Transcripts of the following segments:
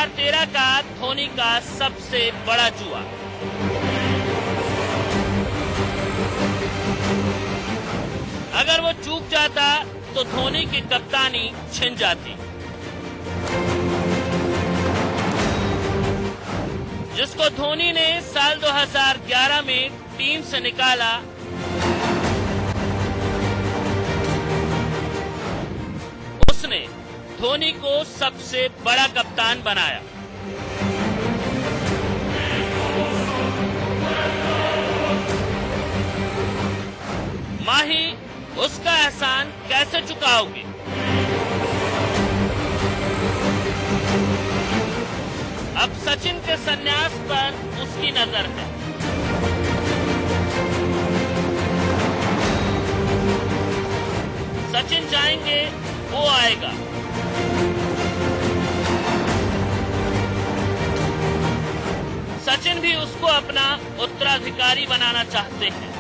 2013 का धोनी का सबसे बड़ा जुआ। अगर वो चूक जाता तो धोनी की कप्तानी छिन जाती। जिसको धोनी ने साल 2011 में टीम से निकाला, उसने धोनी को सबसे बड़ा कप्तान बनाया। माही उसका एहसान कैसे चुकाओगे? अब सचिन के संन्यास पर उसकी नजर है। सचिन जाएंगे, वो आएगा। सचिन भी उसको अपना उत्तराधिकारी बनाना चाहते हैं।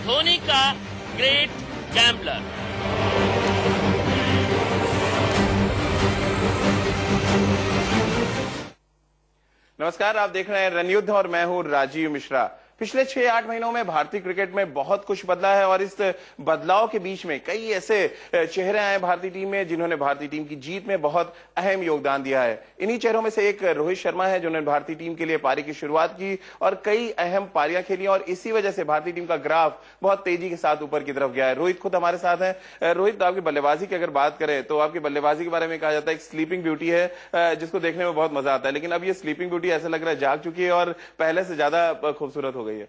धोनी का ग्रेट गैम्बलर। नमस्कार, आप देख रहे हैं रणयुद्ध और मैं हूं राजीव मिश्रा। पिछले 6-8 महीनों में भारतीय क्रिकेट में बहुत कुछ बदला है और इस बदलाव के बीच में कई ऐसे चेहरे आए भारतीय टीम में जिन्होंने भारतीय टीम की जीत में बहुत अहम योगदान दिया है। इन्हीं चेहरों में से एक रोहित शर्मा है, जिन्होंने भारतीय टीम के लिए पारी की शुरुआत की और कई अहम पारियां खेली और इसी वजह से भारतीय टीम का ग्राफ बहुत तेजी के साथ ऊपर की तरफ गया है। रोहित खुद हमारे साथ है। रोहित, आपकी बल्लेबाजी की अगर बात करें तो आपकी बल्लेबाजी के बारे में कहा जाता है एक स्लीपिंग ब्यूटी है, जिसको देखने में बहुत मजा आता है, लेकिन अब ये स्लीपिंग ब्यूटी ऐसा लग रहा है जाग चुकी है और पहले से ज्यादा खूबसूरत हो गई है।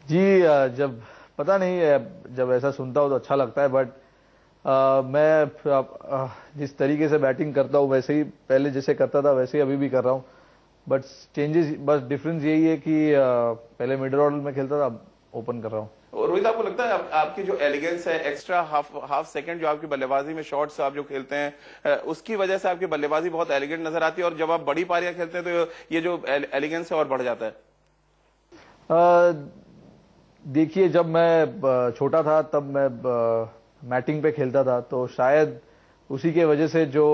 जी, जब पता नहीं, जब ऐसा सुनता हूं तो अच्छा लगता है, बट मैं जिस तरीके से बैटिंग करता हूं वैसे ही पहले जैसे करता था वैसे ही अभी भी कर रहा हूं। बट चेंजेस, बस डिफरेंस यही है कि पहले मिडिल ऑर्डर में खेलता था, अब ओपन कर रहा हूं। रोहित, आपको लगता है आपकी जो एलिगेंस है, एक्स्ट्रा हाफ सेकंड जो आपकी बल्लेबाजी में शॉट्स आप जो खेलते हैं, उसकी वजह से आपकी बल्लेबाजी बहुत एलिगेंट नजर आती है और जब आप बड़ी पारियां खेलते हैं तो ये जो एलिगेंस है और बढ़ जाता है? देखिए, जब मैं छोटा था तब मैं मैटिंग पे खेलता था, तो शायद उसी के वजह से जो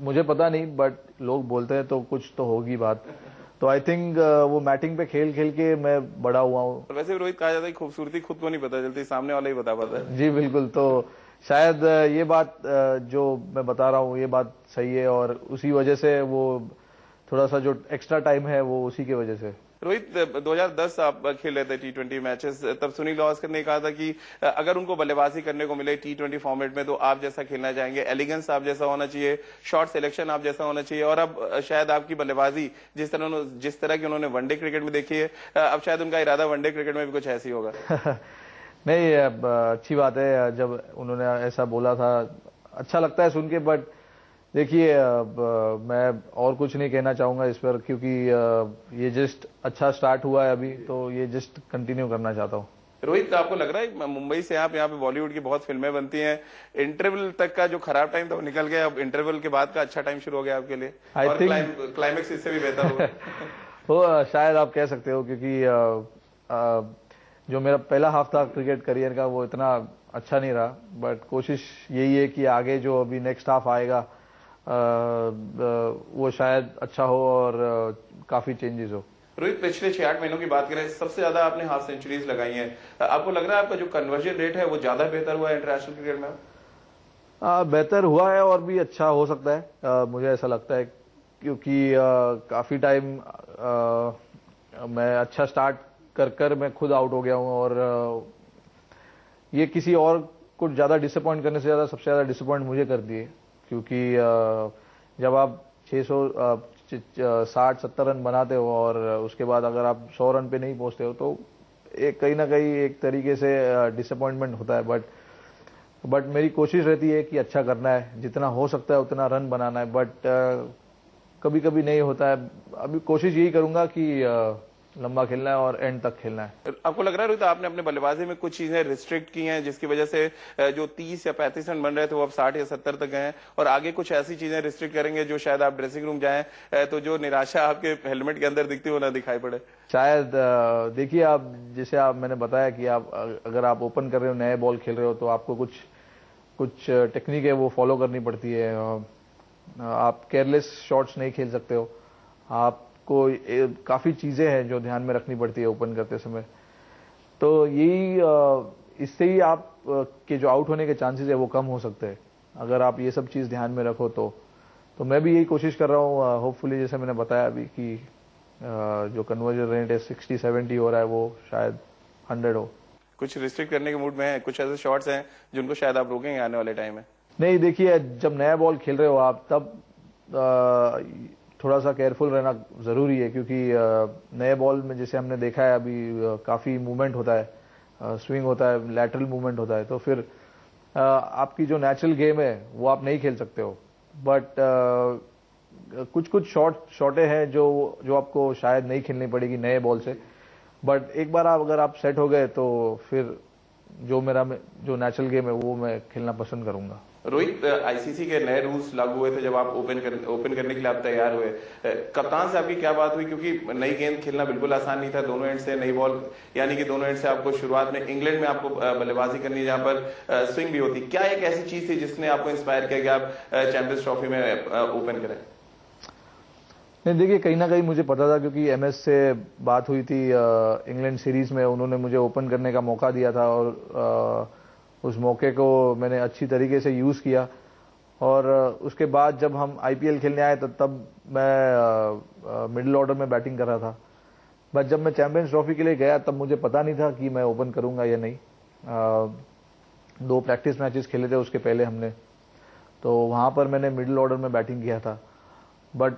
मुझे पता नहीं, बट लोग बोलते हैं तो कुछ तो होगी बात। तो आई थिंक वो मैटिंग पे खेल खेल के मैं बड़ा हुआ हूँ। वैसे रोहित, कहा जाता है खूबसूरती खुद को नहीं पता चलती, सामने वाला ही बता पाता है। जी बिल्कुल, तो शायद ये बात जो मैं बता रहा हूँ ये बात सही है और उसी वजह से वो थोड़ा सा जो एक्स्ट्रा टाइम है वो उसी की वजह से। रोहित, 2010 आप खेल रहे थे T20 मैचेस, तब सुनील गावस्कर ने कहा था कि अगर उनको बल्लेबाजी करने को मिले T20 फॉर्मेट में तो आप जैसा खेलना चाहेंगे, एलिगेंस आप जैसा होना चाहिए, शॉट सिलेक्शन आप जैसा होना चाहिए। और अब शायद आपकी बल्लेबाजी जिस तरह की उन्होंने वनडे क्रिकेट में देखी है, अब शायद उनका इरादा वनडे क्रिकेट में भी कुछ ऐसी होगा। नहीं, अच्छी बात है जब उन्होंने ऐसा बोला था, अच्छा लगता है सुन के। बट देखिए, मैं और कुछ नहीं कहना चाहूंगा इस पर, क्योंकि ये जस्ट अच्छा स्टार्ट हुआ है अभी, तो ये जस्ट कंटिन्यू करना चाहता हूँ। रोहित, आपको लग रहा है मुंबई से आप यहाँ पे बॉलीवुड की बहुत फिल्में बनती हैं, इंटरवल तक का जो खराब टाइम था वो निकल गया, अब इंटरवल के बाद का अच्छा टाइम शुरू हो गया आपके लिए और क्लाइमेक्स इससे भी बेहतर होगा? वो शायद आप कह सकते हो, क्योंकि जो मेरा पहला हाफ था क्रिकेट करियर का वो इतना अच्छा नहीं रहा, बट कोशिश यही है कि आगे जो अभी नेक्स्ट हाफ आएगा वो शायद अच्छा हो और काफी चेंजेस हो। रोहित, पिछले 6-8 महीनों की बात करें, सबसे ज्यादा आपने हाफ सेंचुरीज लगाई हैं, आपको लग रहा है आपका जो कन्वर्जन रेट है वो ज्यादा बेहतर हुआ है इंटरनेशनल क्रिकेट में? बेहतर हुआ है और भी अच्छा हो सकता है, मुझे ऐसा लगता है, क्योंकि काफी टाइम मैं अच्छा स्टार्ट कर मैं खुद आउट हो गया हूं और ये किसी और को ज्यादा डिसअपॉइंट करने से ज्यादा सबसे ज्यादा डिसअपॉइंट मुझे कर दिए, क्योंकि जब आप 660-70 रन बनाते हो और उसके बाद अगर आप 100 रन पे नहीं पहुंचते हो तो एक कहीं ना कहीं एक तरीके से डिसअपॉइंटमेंट होता है। बट मेरी कोशिश रहती है कि अच्छा करना है, जितना हो सकता है उतना रन बनाना है, बट कभी कभी नहीं होता है। अभी कोशिश यही करूंगा कि लंबा खेलना है और एंड तक खेलना है। आपको लग रहा है रोहित आपने अपने बल्लेबाजी में कुछ चीजें रिस्ट्रिक्ट की हैं जिसकी वजह से जो 30 या 35 रन बन रहे थे वो अब 60 या 70 तक गए हैं, और आगे कुछ ऐसी चीजें रिस्ट्रिक्ट करेंगे जो शायद आप ड्रेसिंग रूम जाएं तो जो निराशा आपके हेलमेट के अंदर दिखती हो ना दिखाई पड़े? शायद देखिए, आप जैसे आप मैंने बताया कि आप अगर आप ओपन कर रहे हो, नए बॉल खेल रहे हो, तो आपको कुछ टेक्निक है वो फॉलो करनी पड़ती है। आप केयरलेस शॉट्स नहीं खेल सकते हो, आपको काफी चीजें हैं जो ध्यान में रखनी पड़ती है ओपन करते समय। तो यही इससे ही आप के जो आउट होने के चांसेस है वो कम हो सकते हैं अगर आप ये सब चीज ध्यान में रखो। तो मैं भी यही कोशिश कर रहा हूँ, होपफुली जैसे मैंने बताया अभी कि जो कन्वर्जन रेट है 60-70 हो रहा है वो शायद 100 हो। कुछ रिस्ट्रिक्ट करने के मूड में है? कुछ ऐसे शॉट्स हैं जिनको शायद आप रोकेंगे आने वाले टाइम में? नहीं, देखिए, जब नया बॉल खेल रहे हो आप तब थोड़ा सा केयरफुल रहना जरूरी है, क्योंकि नए बॉल में जैसे हमने देखा है अभी काफी मूवमेंट होता है, स्विंग होता है, लैटरल मूवमेंट होता है, तो फिर आपकी जो नेचुरल गेम है वो आप नहीं खेल सकते हो। बट कुछ शॉटें हैं जो आपको शायद नहीं खेलनी पड़ेगी नए बॉल से, बट एक बार अगर आप सेट हो गए तो फिर जो नेचुरल गेम है वो मैं खेलना पसंद करूंगा। रोहित, आईसीसी के नए रूल्स लागू हुए थे जब आप ओपन करने के लिए आप तैयार हुए, कप्तान से आपकी क्या बात हुई? क्योंकि नई गेंद खेलना बिल्कुल आसान नहीं था, दोनों एंड से नई बॉल, यानी कि दोनों एंड से आपको शुरुआत में इंग्लैंड में आपको बल्लेबाजी करनी है जहां पर स्विंग भी होती। क्या एक ऐसी चीज थी जिसने आपको इंस्पायर किया कि आप चैंपियंस ट्रॉफी में ओपन करें? नहीं, देखिए, कहीं ना कहीं मुझे पता था, क्योंकि एमएस से बात हुई थी इंग्लैंड सीरीज में, उन्होंने मुझे ओपन करने का मौका दिया था और उस मौके को मैंने अच्छी तरीके से यूज किया। और उसके बाद जब हम आईपीएल खेलने आए तब मैं मिडिल ऑर्डर में बैटिंग कर रहा था, बट जब मैं चैंपियंस ट्रॉफी के लिए गया तब मुझे पता नहीं था कि मैं ओपन करूंगा या नहीं। 2 प्रैक्टिस मैचेस खेले थे उसके पहले हमने, तो वहां पर मैंने मिडिल ऑर्डर में बैटिंग किया था। बट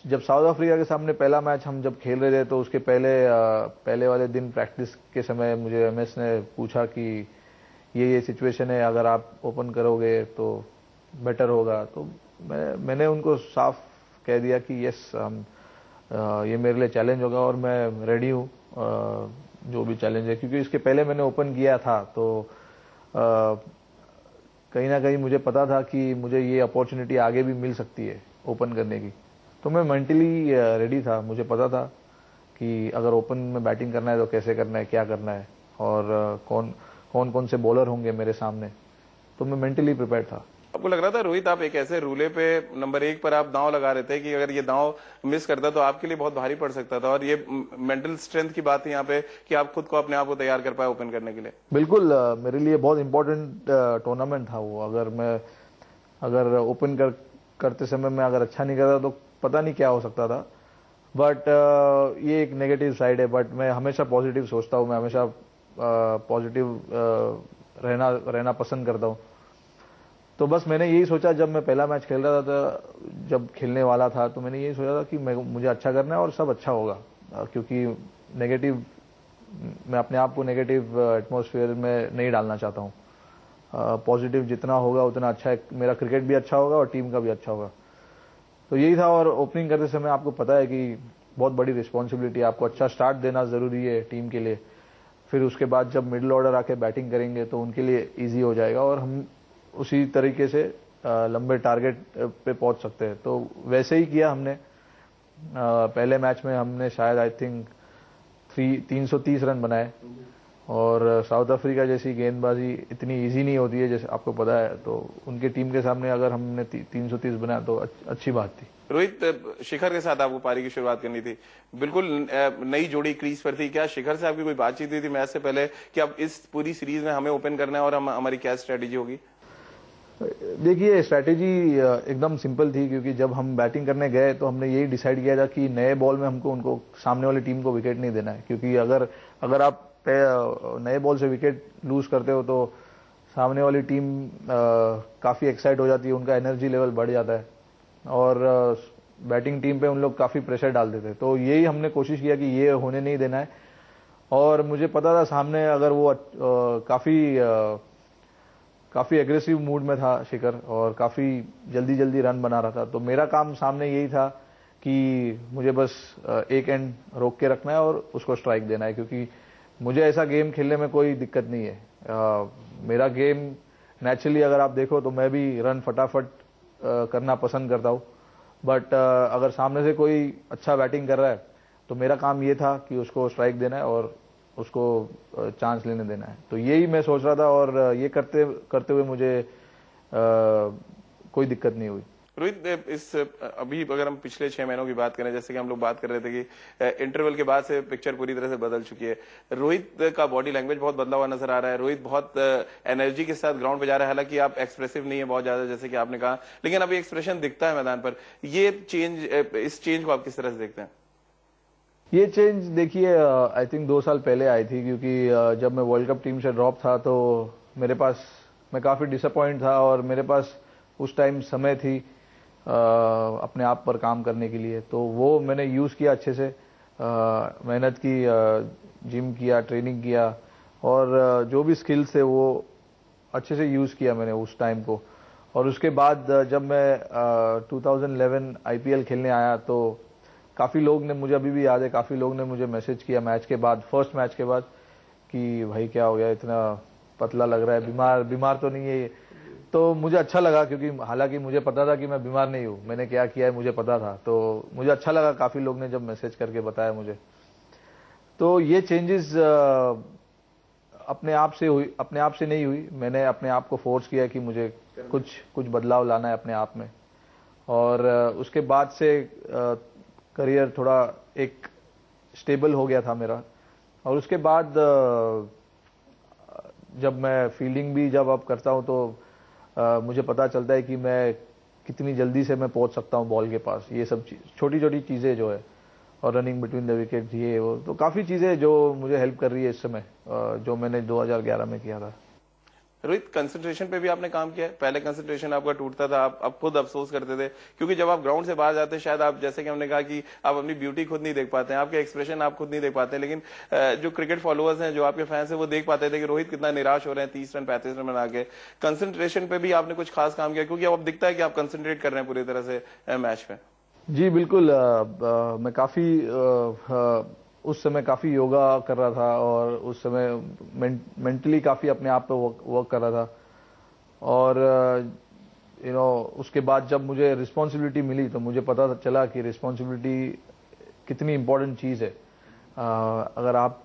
जब साउथ अफ्रीका के सामने पहला मैच हम जब खेल रहे थे तो उसके पहले वाले दिन प्रैक्टिस के समय मुझे एमएस ने पूछा कि ये सिचुएशन है, अगर आप ओपन करोगे तो बेटर होगा। तो मैंने उनको साफ कह दिया कि यस, ये मेरे लिए चैलेंज होगा और मैं रेडी हूँ जो भी चैलेंज है, क्योंकि इसके पहले मैंने ओपन किया था। तो कहीं ना कहीं मुझे पता था कि मुझे ये अपॉर्चुनिटी आगे भी मिल सकती है ओपन करने की, तो मैं मेंटली रेडी था। मुझे पता था कि अगर ओपन में बैटिंग करना है तो कैसे करना है, क्या करना है, और कौन से बॉलर होंगे मेरे सामने, तो मैं मेंटली प्रिपेयर था। आपको लग रहा था रोहित आप एक ऐसे रूले पे नंबर 1 पर आप दांव लगा रहे थे कि अगर ये दांव मिस करता तो आपके लिए बहुत भारी पड़ सकता था, और ये मेंटल स्ट्रेंथ की बात है यहाँ पे कि आप खुद को अपने आप को तैयार कर पाए ओपन करने के लिए? बिल्कुल, मेरे लिए बहुत इंपॉर्टेंट टूर्नामेंट था वो। अगर ओपन करते समय मैं अगर अच्छा नहीं करता तो पता नहीं क्या हो सकता था। बट ये एक नेगेटिव साइड है, बट मैं हमेशा पॉजिटिव सोचता हूँ, मैं हमेशा पॉजिटिव रहना पसंद करता हूँ। तो बस मैंने यही सोचा, जब मैं पहला मैच खेल रहा था, जब खेलने वाला था, तो मैंने यही सोचा था कि मुझे अच्छा करना है और सब अच्छा होगा, क्योंकि मैं अपने आप को नेगेटिव एटमॉस्फेयर में नहीं डालना चाहता हूँ। पॉजिटिव जितना होगा उतना अच्छा है, मेरा क्रिकेट भी अच्छा होगा और टीम का भी अच्छा होगा। तो यही था। और ओपनिंग करते समय आपको पता है कि बहुत बड़ी रिस्पॉन्सिबिलिटी है, आपको अच्छा स्टार्ट देना जरूरी है टीम के लिए। फिर उसके बाद जब मिडिल ऑर्डर आके बैटिंग करेंगे तो उनके लिए ईजी हो जाएगा और हम उसी तरीके से लंबे टारगेट पे पहुंच सकते हैं। तो वैसे ही किया हमने। पहले मैच में हमने शायद आई थिंक 330 रन बनाए, और साउथ अफ्रीका जैसी गेंदबाजी इतनी इजी नहीं होती है जैसे आपको पता है, तो उनके टीम के सामने अगर हमने 330 बनाया तो अच्छी बात थी। रोहित, शिखर के साथ आपको पारी की शुरुआत करनी थी, बिल्कुल नई जोड़ी क्रीज पर थी, क्या शिखर से आपकी कोई बातचीत हुई थी मैच से पहले कि अब इस पूरी सीरीज में हमें ओपन करना है और हमारी क्या स्ट्रेटेजी होगी? देखिए, स्ट्रैटेजी एकदम सिंपल थी, क्योंकि जब हम बैटिंग करने गए तो हमने यही डिसाइड किया था कि नए बॉल में हमको उनको सामने वाली टीम को विकेट नहीं देना है, क्योंकि अगर आप नए बॉल से विकेट लूज करते हो तो सामने वाली टीम काफी एक्साइट हो जाती है, उनका एनर्जी लेवल बढ़ जाता है और बैटिंग टीम पे उन लोग काफी प्रेशर डाल देते हैं। तो यही हमने कोशिश किया कि ये होने नहीं देना है। और मुझे पता था सामने अगर वो काफी एग्रेसिव मूड में था शिखर, और काफी जल्दी रन बना रहा था, तो मेरा काम सामने यही था कि मुझे बस एक एंड रोक के रखना है और उसको स्ट्राइक देना है, क्योंकि मुझे ऐसा गेम खेलने में कोई दिक्कत नहीं है। मेरा गेम नेचुरली अगर आप देखो तो मैं भी रन फटाफट करना पसंद करता हूँ, बट अगर सामने से कोई अच्छा बैटिंग कर रहा है तो मेरा काम ये था कि उसको स्ट्राइक देना है और उसको चांस लेने देना है। तो यही मैं सोच रहा था और ये करते करते हुए मुझे कोई दिक्कत नहीं हुई। रोहित, इस अभी अगर हम पिछले 6 महीनों की बात करें, जैसे कि हम लोग बात कर रहे थे कि इंटरवल के बाद से पिक्चर पूरी तरह से बदल चुकी है। रोहित का बॉडी लैंग्वेज बहुत बदला हुआ नजर आ रहा है। रोहित बहुत एनर्जी के साथ ग्राउंड पे जा रहा है। हालांकि आप एक्सप्रेसिव नहीं है बहुत ज्यादा, जैसे कि आपने कहा, लेकिन अभी एक्सप्रेशन दिखता है मैदान पर। ये चेंज, इस चेंज को आप किस तरह से देखते हैं? ये चेंज देखिए, आई थिंक 2 साल पहले आई थी, क्योंकि जब मैं वर्ल्ड कप टीम से ड्रॉप था तो मेरे पास, मैं काफी डिसअपॉइंट था और मेरे पास उस टाइम समय थी अपने आप पर काम करने के लिए। तो वो मैंने यूज किया अच्छे से, मेहनत की, जिम किया, ट्रेनिंग किया और जो भी स्किल्स थे वो अच्छे से यूज किया मैंने उस टाइम को। और उसके बाद जब मैं 2011 आईपीएल खेलने आया तो काफी लोग ने, मुझे अभी भी याद है, काफी लोग ने मुझे मैसेज किया मैच के बाद, फर्स्ट मैच के बाद, कि भाई क्या हो गया, इतना पतला लग रहा है, बीमार तो नहीं है। तो मुझे अच्छा लगा, क्योंकि हालांकि मुझे पता था कि मैं बीमार नहीं हूं, मैंने क्या किया है मुझे पता था। तो मुझे अच्छा लगा, काफी लोग ने जब मैसेज करके बताया मुझे। तो ये चेंजेस अपने आप से नहीं हुई, मैंने अपने आप को फोर्स किया कि मुझे कुछ बदलाव लाना है अपने आप में। और उसके बाद से करियर थोड़ा एक स्टेबल हो गया था मेरा। और उसके बाद जब मैं फील्डिंग भी जब अब करता हूं तो मुझे पता चलता है कि मैं कितनी जल्दी से मैं पहुंच सकता हूं बॉल के पास। ये सब छोटी छोटी चीजें जो है, और रनिंग बिटवीन द विकेट, ये वो, तो काफी चीजें जो मुझे हेल्प कर रही है इस समय, जो मैंने 2011 में किया था। रोहित, कंसंट्रेशन पे भी आपने काम किया है। पहले कंसंट्रेशन आपका टूटता था, आप खुद अफसोस करते थे, क्योंकि जब आप ग्राउंड से बाहर जाते, शायद आप, जैसे कि हमने कहा कि आप अपनी ब्यूटी खुद नहीं देख पाते हैं, आपके एक्सप्रेशन आप खुद नहीं देख पाते, लेकिन जो क्रिकेट फॉलोअर्स हैं, जो आपके फैंस हैं, वो देख पाते थे कि रोहित कितना निराश हो रहे हैं 30 रन 35 रन बना के। कंसंट्रेशन पे भी आपने कुछ खास काम किया, क्योंकि अब दिखता है कि आप कंसंट्रेट कर रहे हैं पूरी तरह से मैच में। जी बिल्कुल, मैं काफी उस समय काफी योगा कर रहा था और उस समय मेंटली काफी अपने आप पे वर्क कर रहा था। और उसके बाद जब मुझे रिस्पॉन्सिबिलिटी मिली तो मुझे पता चला कि रिस्पॉन्सिबिलिटी कितनी इंपॉर्टेंट चीज है। अगर आप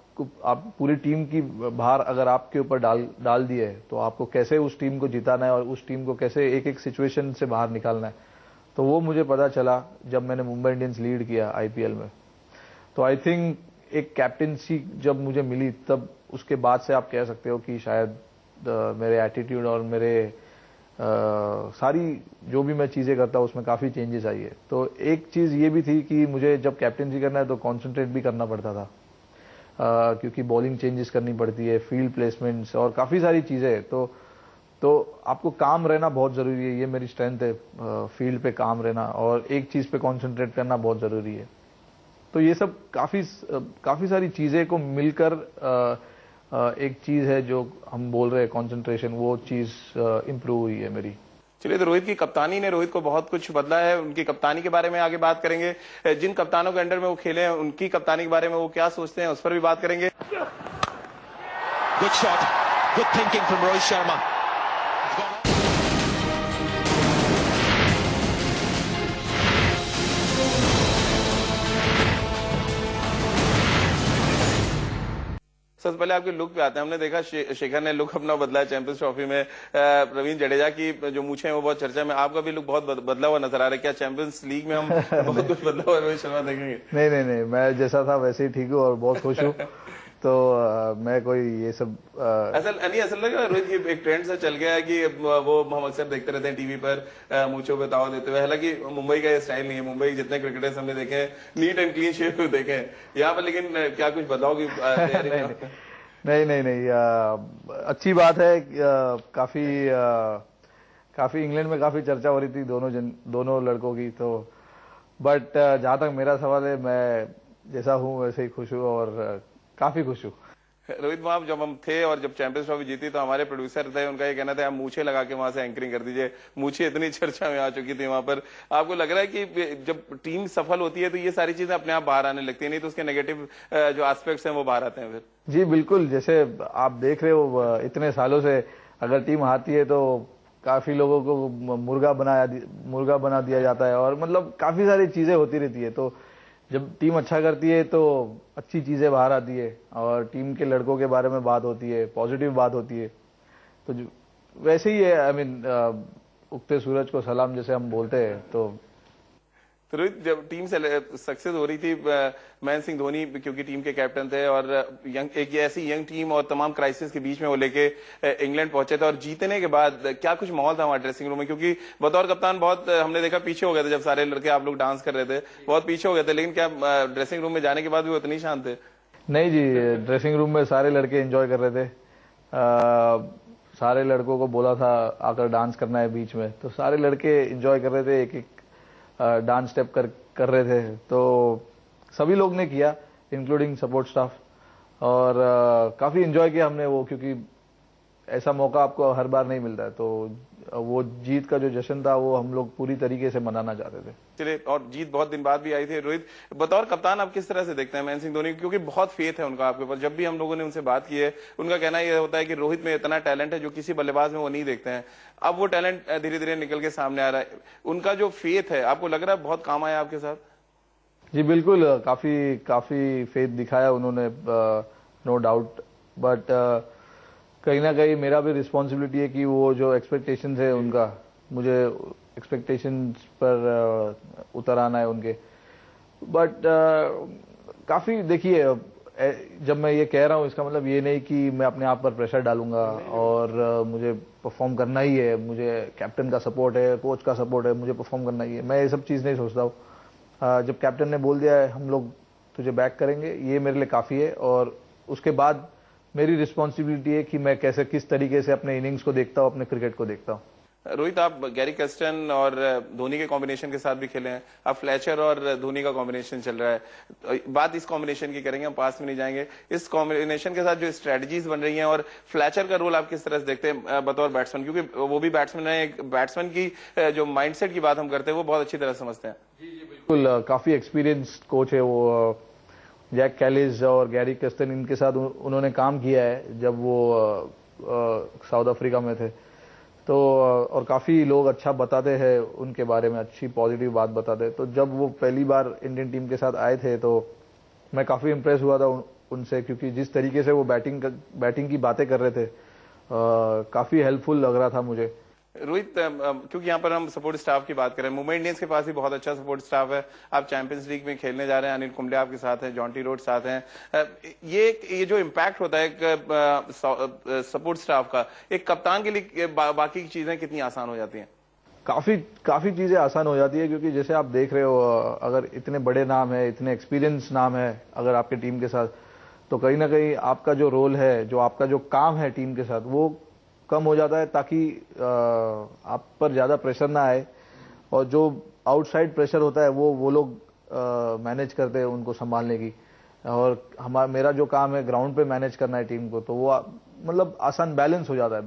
पूरी टीम की भार अगर आपके ऊपर डाल दिए तो आपको कैसे उस टीम को जिताना है और उस टीम को कैसे एक एक सिचुएशन से बाहर निकालना है, तो वो मुझे पता चला जब मैंने मुंबई इंडियंस लीड किया आईपीएल में। तो आई थिंक एक कैप्टेंसी जब मुझे मिली, तब उसके बाद से आप कह सकते हो कि शायद मेरे एटीट्यूड और मेरे सारी जो भी मैं चीजें करता हूं उसमें काफी चेंजेस आई है। तो एक चीज ये भी थी कि मुझे जब कैप्टेंसी करना है तो कॉन्सेंट्रेट भी करना पड़ता था, क्योंकि बॉलिंग चेंजेस करनी पड़ती है, फील्ड प्लेसमेंट्स और काफी सारी चीजें। तो आपको काम रहना बहुत जरूरी है, ये मेरी स्ट्रेंथ है, फील्ड पे काम रहना और एक चीज पे कॉन्सेंट्रेट करना बहुत जरूरी है। तो ये सब काफी सारी चीजें को मिलकर एक चीज है जो हम बोल रहे हैं कंसंट्रेशन, वो चीज इंप्रूव हुई है मेरी। चलिए, तो रोहित की कप्तानी ने रोहित को बहुत कुछ बदला है। उनकी कप्तानी के बारे में आगे बात करेंगे। जिन कप्तानों के अंडर में वो खेले हैं, उनकी कप्तानी के बारे में वो क्या सोचते हैं, उस पर भी बात करेंगे। Good shot, good thinking from Rohit Sharma. सबसे पहले आपके लुक पे आते हैं। हमने देखा शेखर ने लुक अपना बदला है चैंपियंस ट्रॉफी में। प्रवीण जडेजा की जो मूछें हैं वो बहुत चर्चा में, आपका भी लुक बहुत बदला हुआ नजर आ रहा है। क्या चैंपियंस लीग में हम बहुत कुछ बदला हुआ रोहित शर्मा देखेंगे? नहीं, मैं जैसा था वैसे ही ठीक हूँ और बहुत खुश हूँ। तो मैं कोई ये सब असल लगा रोहित की एक ट्रेंड सा चल गया है कि वो हम अक्सर देखते रहते हैं टीवी पर मूंछों पे ताव देते हुए। हालांकि मुंबई का ये स्टाइल नहीं है। मुंबई जितने क्रिकेटर्स हमने देखे हैं नीट एंड क्लीन शेव देखे हैं यहाँ पर, लेकिन क्या कुछ बदलाव की तैयारी? नहीं, अच्छी बात है। काफी इंग्लैंड में काफी चर्चा हो रही थी दोनों लड़कों की। तो बट जहां तक मेरा सवाल है, मैं जैसा हूं वैसे ही खुश हूं और काफी खुश हूं। रोहित वहां जब हम थे और जब चैंपियंस ट्रॉफी जीती तो हमारे प्रोड्यूसर थे, उनका ये कहना था आप मूछे लगा के वहां से एंकरिंग कर दीजिए, मूछे इतनी चर्चा में आ चुकी थी वहां पर। आपको लग रहा है कि जब टीम सफल होती है तो ये सारी चीजें अपने आप बाहर आने लगती है, नहीं तो उसके नेगेटिव जो एस्पेक्ट्स हैं वो बाहर आते हैं फिर? जी बिल्कुल, जैसे आप देख रहे हो इतने सालों से अगर टीम हारती है तो काफी लोगों को मुर्गा बना दिया जाता है, और मतलब काफी सारी चीजें होती रहती है। तो जब टीम अच्छा करती है तो अच्छी चीजें बाहर आती है और टीम के लड़कों के बारे में बात होती है, पॉजिटिव बात होती है। तो वैसे ही है, आई मीन उगते सूरज को सलाम जैसे हम बोलते हैं। तो रोहित, जब टीम से सक्सेस हो रही थी, महेंद्र सिंह धोनी क्योंकि टीम के कैप्टन थे और एक ऐसी यंग टीम और तमाम क्राइसिस के बीच में वो लेके इंग्लैंड पहुंचे थे, और जीतने के बाद क्या कुछ माहौल था वहां ड्रेसिंग रूम में? क्योंकि बतौर कप्तान बहुत हमने देखा पीछे हो गए थे, जब सारे लड़के आप लोग डांस कर रहे थे बहुत पीछे हो गए थे, लेकिन क्या ड्रेसिंग रूम में जाने के बाद भी वो इतने शांत थे? नहीं जी, ड्रेसिंग रूम में सारे लड़के एंजॉय कर रहे थे। सारे लड़कों को बोला था आकर डांस करना है बीच में, तो सारे लड़के एंजॉय कर रहे थे, एक एक डांस स्टेप कर रहे थे। तो सभी लोग ने किया, इंक्लूडिंग सपोर्ट स्टाफ, और काफी एंजॉय किया हमने वो, क्योंकि ऐसा मौका आपको हर बार नहीं मिलता है। तो वो जीत का जो जश्न था वो हम लोग पूरी तरीके से मनाना चाहते थे। चलिए, और जीत बहुत दिन बाद भी आई थी। रोहित, बतौर कप्तान आप किस तरह से देखते हैं महेंद्र सिंह धोनी, क्योंकि बहुत फेथ है उनका आपके ऊपर? जब भी हम लोगों ने उनसे बात की है उनका कहना यह होता है कि रोहित में इतना टैलेंट है जो किसी बल्लेबाज में वो नहीं देखते हैं। अब वो टैलेंट धीरे धीरे निकल के सामने आ रहा है। उनका जो फेथ है आपको लग रहा है बहुत काम आया आपके साथ? जी बिल्कुल, काफी फेथ दिखाया उन्होंने, नो डाउट। बट कहीं ना कहीं मेरा भी रिस्पॉन्सिबिलिटी है कि वो जो एक्सपेक्टेशंस है उनका, मुझे एक्सपेक्टेशंस पर उतर आना है उनके। बट काफी देखिए, जब मैं ये कह रहा हूँ इसका मतलब ये नहीं कि मैं अपने आप पर प्रेशर डालूंगा और मुझे परफॉर्म करना ही है, मुझे कैप्टन का सपोर्ट है, कोच का सपोर्ट है, मुझे परफॉर्म करना ही है। मैं ये सब चीज़ नहीं सोचता हूँ। जब कैप्टन ने बोल दिया है हम लोग तुझे बैक करेंगे, ये मेरे लिए काफ़ी है। और उसके बाद मेरी रिस्पॉन्सिबिलिटी है कि मैं कैसे किस तरीके से अपने इनिंग्स को देखता हूँ, अपने क्रिकेट को देखता हूँ। रोहित, आप गैरी कर्स्टन और धोनी के कॉम्बिनेशन के साथ भी खेले हैं, अब फ्लेचर और धोनी का कॉम्बिनेशन चल रहा है। बात इस कॉम्बिनेशन की करेंगे, हम पास में नहीं जाएंगे। इस कॉम्बिनेशन के साथ जो स्ट्रेटजीज बन रही हैं और फ्लेचर का रोल आप किस तरह से देखते हैं बतौर बैट्समैन? क्योंकि वो भी बैट्समैन है, एक बैट्समैन की जो माइंडसेट की बात हम करते हैं वो बहुत अच्छी तरह समझते हैं। जी बिल्कुल, काफी एक्सपीरियंस कोच है वो, जैक कैलिस और गैरी कर्स्टन, इनके साथ उन्होंने काम किया है जब वो साउथ अफ्रीका में थे। तो और काफ़ी लोग अच्छा बताते हैं उनके बारे में, अच्छी पॉजिटिव बात बताते हैं। तो जब वो पहली बार इंडियन टीम के साथ आए थे तो मैं काफ़ी इम्प्रेस हुआ था उनसे, क्योंकि जिस तरीके से वो बैटिंग की बातें कर रहे थे काफ़ी हेल्पफुल लग रहा था मुझे। रोहित, क्योंकि यहाँ पर हम सपोर्ट स्टाफ की बात करें, मुंबई इंडियंस के पास भी बहुत अच्छा सपोर्ट स्टाफ है। आप चैंपियंस लीग में खेलने जा रहे हैं, अनिल कुंबले आपके साथ हैं, जॉन्टी रोड साथ हैं। ये जो इम्पैक्ट होता है एक सपोर्ट स्टाफ का, एक कप्तान के लिए बाकी की चीजें कितनी आसान हो जाती हैं? काफी चीजें आसान हो जाती है, क्योंकि जैसे आप देख रहे हो अगर इतने बड़े नाम है, इतने एक्सपीरियंस नाम है अगर आपके टीम के साथ, तो कहीं ना कहीं आपका जो रोल है, जो आपका जो काम है टीम के साथ, वो कम हो जाता है, ताकि आप पर ज्यादा प्रेशर ना आए। और जो आउटसाइड प्रेशर होता है वो लोग मैनेज करते हैं उनको संभालने की, और मेरा जो काम है ग्राउंड पे मैनेज करना है टीम को, तो वो मतलब आसान बैलेंस हो जाता है।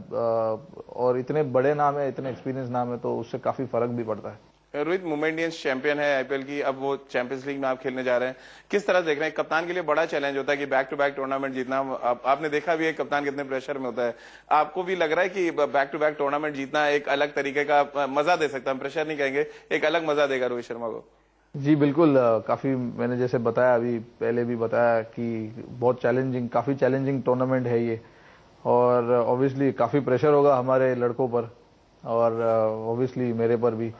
और इतने बड़े नाम है, इतने एक्सपीरियंस नाम है, तो उससे काफी फर्क भी पड़ता है। रोहित, मुंबई इंडियंस चैंपियन है आईपीएल की, अब वो चैंपियंस लीग में आप खेलने जा रहे हैं, किस तरह देख रहे हैं? कप्तान के लिए बड़ा चैलेंज होता है कि बैक टू बैक टूर्नामेंट जीतना। आपने देखा भी है कप्तान कितने प्रेशर में होता है। आपको भी लग रहा है कि बैक टू बैक टूर्नामेंट जीतना एक अलग तरीके का मजा दे सकता है? प्रेशर नहीं कहेंगे, एक अलग मजा देगा रोहित शर्मा को। जी बिल्कुल, काफी मैंने जैसे बताया, अभी पहले भी बताया कि बहुत काफी चैलेंजिंग टूर्नामेंट है ये, और ऑब्वियसली काफी प्रेशर होगा हमारे लड़कों पर, और ऑब्वियसली मेरे पर भी।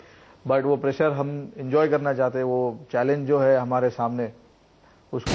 बट वो प्रेशर हम एंजॉय करना चाहते हैं, वो चैलेंज जो है हमारे सामने उसको